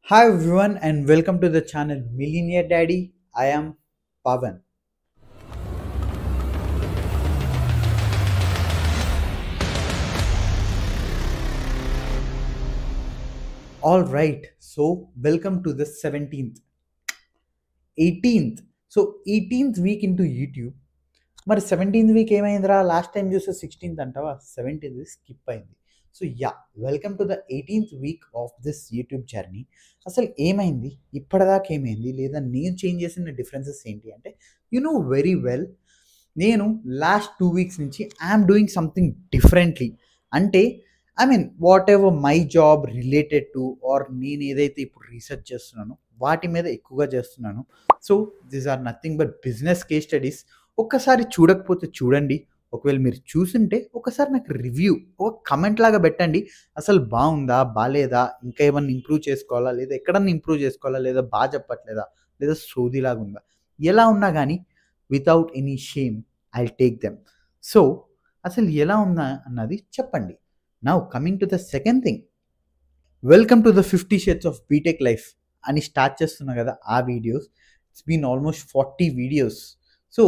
Hi everyone and welcome to the channel Millionaire Daddy. I am Pavan. All right, so welcome to the 17th, 18th. So 18th week into YouTube. మరి 17th week ఏమైందిరా last time చూస్తే 16th అంటావా 17th skip అయింది. So welcome to the 18th week off this YouTube journey. అసలు ఏమైంది, ఇప్పటిదాకా ఏమైంది, లేదా నేను చేంజ్ చేసిన డిఫరెన్సెస్ ఏంటి అంటే యు నో వెరీ వెల్, నేను లాస్ట్ 2 వీక్స్ నుంచి ఐఎమ్ డూయింగ్ సంథింగ్ డిఫరెంట్లీ. అంటే whatever my job related to or నేను ఏదైతే ఇప్పుడు రీసెర్చ్ చేస్తున్నానో వాటి మీద ఎక్కువగా చేస్తున్నాను. So these are nothing but business case studies. ఒక్కసారి చూడకపోతే చూడండి, ఒకవేళ మీరు చూసుంటే ఒకసారి నాకు రివ్యూ ఒక కమెంట్ లాగా పెట్టండి. అసలు బాగుందా బాగాలేదా, ఇంకా ఏమన్నా ఇంప్రూవ్ చేసుకోవాలా, లేదా ఎక్కడన్నా ఇంప్రూవ్ చేసుకోవాలా, లేదా బాగా చెప్పట్లేదా, లేదా సోదిలాగా ఉందా, ఎలా ఉన్నా కానీ without any shame I take them. So అసలు ఎలా ఉందా అన్నది చెప్పండి. Now coming to the second thing, welcome to the 50 shades of BTech life అని స్టార్ట్ చేస్తున్నా కదా ఆ videos. It's been almost 40 videos. So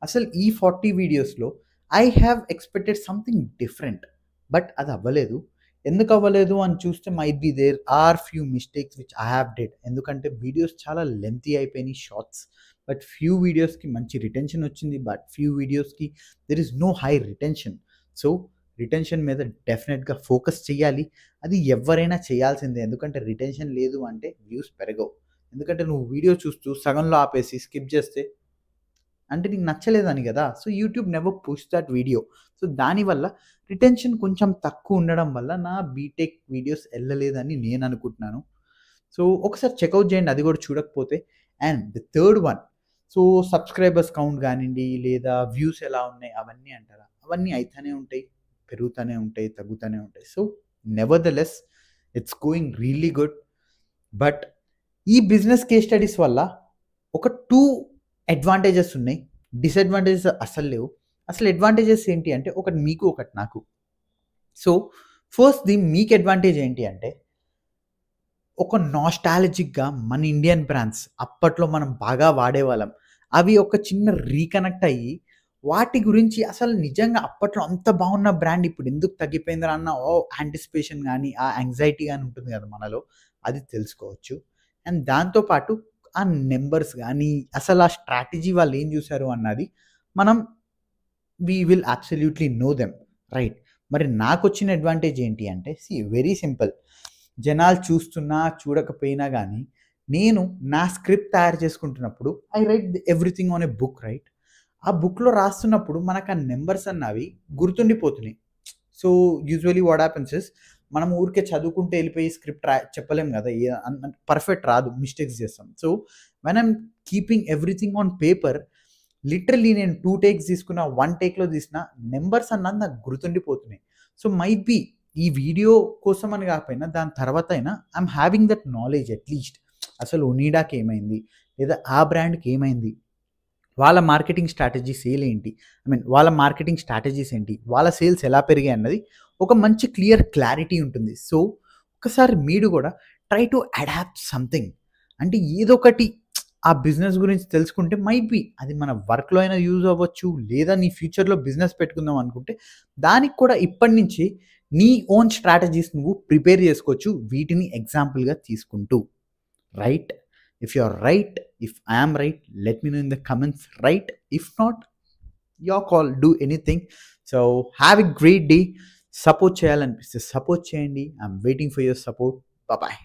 అసలు ఈ 40 వీడియోస్లో I have expected something different, but అది అవ్వలేదు. ఎందుకు అవ్వలేదు అని చూస్తే might be there are few mistakes which I have did. ఎందుకంటే వీడియోస్ చాలా లెంతీ అయిపోయినాయి, షార్ట్స్. బట్ ఫ్యూ వీడియోస్కి మంచి రిటెన్షన్ వచ్చింది, బట్ ఫ్యూ వీడియోస్కి there is no high retention. So retention మీద డెఫినెట్గా ఫోకస్ చేయాలి. అది ఎవరైనా చేయాల్సిందే, ఎందుకంటే రిటెన్షన్ లేదు అంటే వ్యూస్ పెరగవు. ఎందుకంటే నువ్వు వీడియో చూస్తూ సగంలో ఆపేసి స్కిప్ చేస్తే అంటే నీకు నచ్చలేదని కదా. So YouTube never push that video. So దానివల్ల రిటెన్షన్ కొంచెం తక్కువ ఉండడం వల్ల నా బీటెక్ వీడియోస్ వెళ్ళలేదని నేను అనుకుంటున్నాను. సో ఒకసారి చెక్అవుట్ చేయండి అది కూడా చూడకపోతే. And the third one, so subscribers count కానివ్వండి, లేదా వ్యూస్ ఎలా ఉన్నాయి అవన్నీ అంటారా, అవన్నీ అయితేనే ఉంటాయి, పెరుగుతూనే ఉంటాయి, తగ్గుతూనే ఉంటాయి. So never the less it's going really good. But ఈ బిజినెస్ కేస్ స్టడీస్ వల్ల ఒక 2 అడ్వాంటేజెస్ ఉన్నాయి, డిసడ్వాంటేజెస్ అసలు లేవు. అసలు అడ్వాంటేజెస్ ఏంటి అంటే ఒకటి మీకు ఒకటి నాకు. సో ఫస్ట్ మీకు అడ్వాంటేజ్ ఏంటి అంటే ఒక నాస్టాలజిక్గా మన ఇండియన్ బ్రాండ్స్ అప్పట్లో మనం బాగా వాడేవాళ్ళం, అవి ఒక చిన్న రీకనెక్ట్ అయ్యి వాటి గురించి అసలు నిజంగా అప్పట్లో అంత బాగున్న బ్రాండ్ ఇప్పుడు ఎందుకు తగ్గిపోయిందిరా అన్న యాంటిసిపేషన్ కానీ ఆ యాంగ్జైటీ కానీ ఉంటుంది కదా మనలో, అది తెలుసుకోవచ్చు. అండ్ దాంతోపాటు ఆ నెంబర్స్ కానీ అసలు ఆ స్ట్రాటజీ వాళ్ళు ఏం చూశారు అన్నది మనం we will absolutely know them, right. మరి నాకు వచ్చిన అడ్వాంటేజ్ ఏంటి అంటే వెరీ సింపుల్. జనాలు చూస్తున్నా చూడకపోయినా కానీ నేను నా స్క్రిప్ట్ తయారు చేసుకుంటున్నప్పుడు I write everything on a book, right. ఆ బుక్లో రాస్తున్నప్పుడు మనకు ఆ నెంబర్స్ అన్నవి గుర్తుండిపోతున్నాయి. So usually what happens is, మనం ఊరికే చదువుకుంటే వెళ్ళిపోయి స్క్రిప్ట్ చెప్పలేం కదా, పర్ఫెక్ట్ రాదు, మిస్టేక్స్ చేస్తాం. So when I'm keeping everything on paper, literally నేను 2 టేక్స్ తీసుకున్న 1 టేక్లో తీసిన నెంబర్స్ అన్నది నాకు గుర్తుండిపోతున్నాయి. సో మైట్ బి ఈ వీడియో కోసం అని కాకపోయినా దాని తర్వాత అయినా I'm having that knowledge at least. అసలు ఒనీడాకి ఏమైంది, లేదా ఆ బ్రాండ్కి ఏమైంది, వాళ్ళ మార్కెటింగ్ స్ట్రాటజీ సేల్ ఏంటి, వాళ్ళ మార్కెటింగ్ స్ట్రాటజీస్ ఏంటి, వాళ్ళ సేల్స్ ఎలా పెరిగాయి అన్నది ఒక మంచి క్లారిటీ ఉంటుంది. సో ఒకసారి మీరు కూడా ట్రై టు అడాప్ట్ సంథింగ్. అంటే ఏదో ఒకటి ఆ బిజినెస్ గురించి తెలుసుకుంటే మైట్ బి అది మన వర్క్లో అయినా యూజ్ అవ్వచ్చు, లేదా నీ ఫ్యూచర్లో బిజినెస్ పెట్టుకుందాం అనుకుంటే దానికి కూడా ఇప్పటి నుంచి నీ ఓన్ స్ట్రాటజీస్ నువ్వు ప్రిపేర్ చేసుకోవచ్చు, వీటిని ఎగ్జాంపుల్గా తీసుకుంటూ, right. If you're right, if I am right, let me know in the comments, right? If not, your call, do anything. So have a great day. Support చేయాలనిపిస్తే సపోర్ట్ చేయండి. I'm waiting for your support. Bye bye.